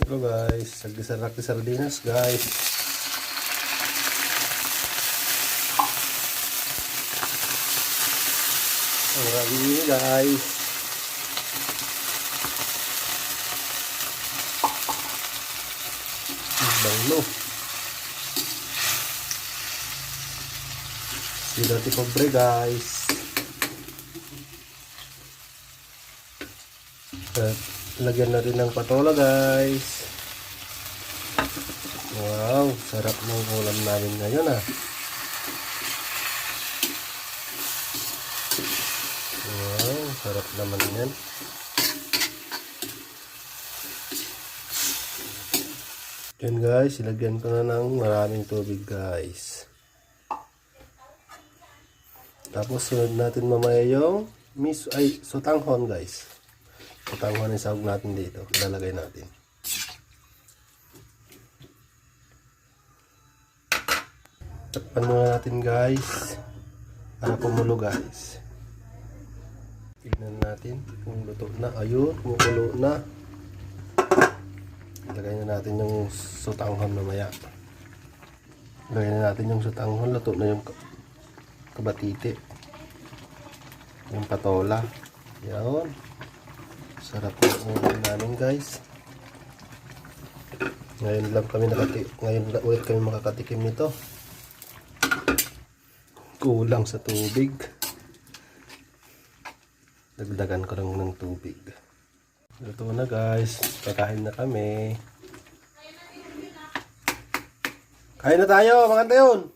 Ito guys, sagdisarak di sardinas guys. Ang rabi ini guys. Banglo. Sila ti pobre guys. At lagyan na rin ng patola guys. Wow, sarap ng ulam namin ngayon ah. Wow, sarap naman yan. Yan guys, ilagyan ko na ng maraming tubig guys. Tapos sunod natin mamaya yung sotanghon guys. Sotanghon ang sahog natin dito. Ilalagay natin. Takpan muna natin guys. Para pumulo guys. Tignan natin kung luto na. Ayun, kumukulo na. Ilagay na natin yung sotanghon mamaya. Ilagay na natin yung sotanghon. Luto na yung kabatiti. Yung patola. Yan. Sarap ng ulam namin guys. Ngayon ulit kami makakatikim nito. Kulang sa tubig. Dagdagan ko lang ng tubig. Luto na guys. Kakain na kami. Kain na tayo mga tayon.